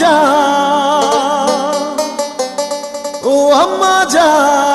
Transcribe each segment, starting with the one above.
জান, ও আম্মা জান।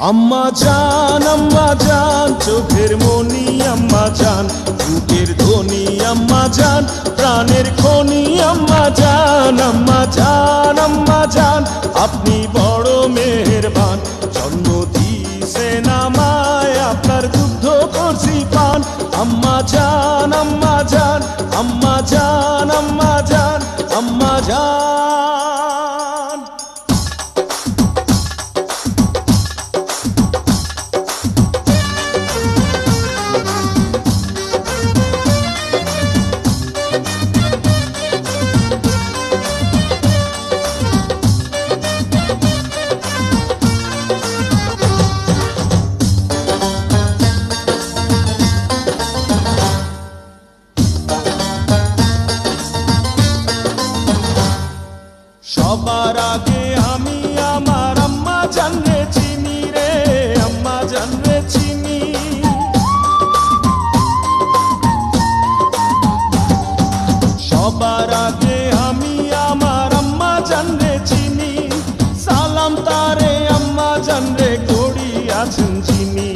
আম্মা জান চোখের মনি আম্মা জান, বুকের ধ্বনি আম্মা জান, প্রাণের খনি আম্মা জান। আম্মা জান আপনি বড় মেহেরবান, জন্ম দিয়েছেন আমায়, আপনার দুগ্ধ করছি পান। আম্মা জান আম্মা জান আম্মা জান আম্মা জান আম্মা জান। সবার আগে আমি আমার আম্মা জানরে চিনি রে, আম্মা জানরে চিনি। সবার আগে আমি আমার আম্মা জানরে চিনি, সালাম তারে আম্মা জানরে করি আছেন যিনি।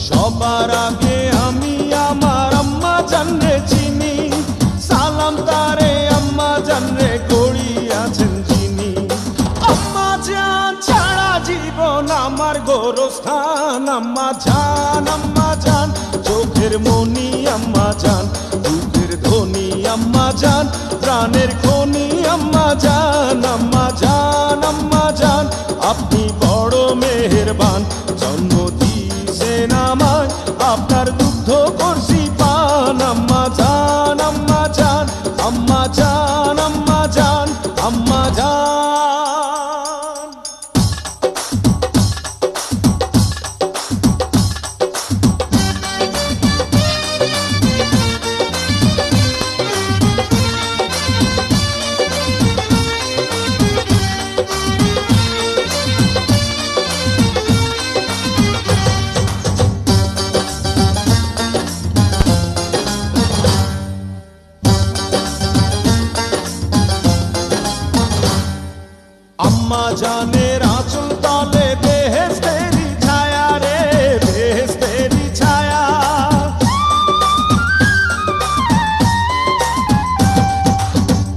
সবার আগে আমি আমার আম্মা জানরে চিনি, সালাম তারে আম্মা জানরে করি আছেন যিনি। আম্মা জান ছাড়া জীবন আমার গোরস্থান। আম্মা জান চোখের মনি আম্মা জান, বুকের ধ্বনি আম্মা জান, প্রাণের খনি আম্মা জান। আম্মা জান আপনি বড় মেহেরবান, জন্ম দিয়েছেন আমায়, আপনার দুগ্ধ করছি পান। আম্মা জান আম্মা জান আম্মা জান আম্মা জান আম্মা জান। আম্মা জানের আঁচল তলে বেহেশতেরি ছায়া রে, বেহেশতেরি ছায়া।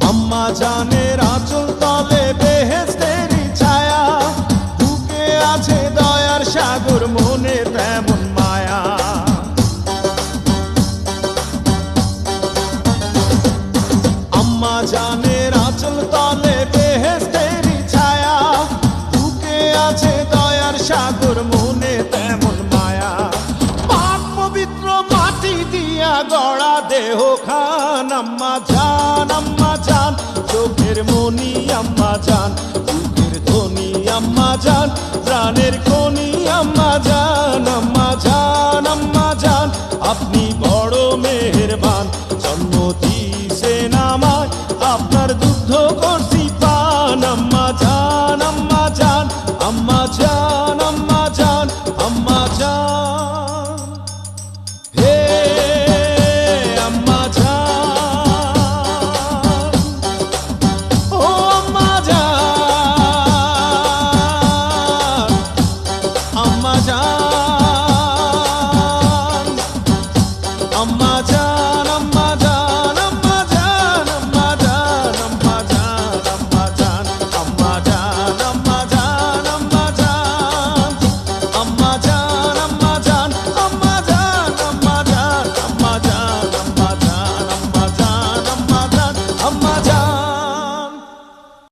আম্মা জানের আঁচল তলে বেহেশতেরি ছায়া, বুকে আছে দয়ার সাগর, মনে তেমন মায়া। আম্মা জানের আঁচল তলে বেহেশতেরি ছায়া, বুকে আছে দয়ার সাগর, মনে তেমন মায়া। পাক পবিত্র মাটি দিয়া গড়া দেহ খান। আম্মা জান চোখের মনি আম্মা জান, বুকের ধ্বনি আম্মা জান, প্রাণের খনি আম্মা জান। আম্মা জান আপনি বড় মেহেরবান, জন্ম দিয়েছেন আমায়, আপনার দুগ্ধ করছি পান। আম্মা জান আম্মা জান আম্মা জান।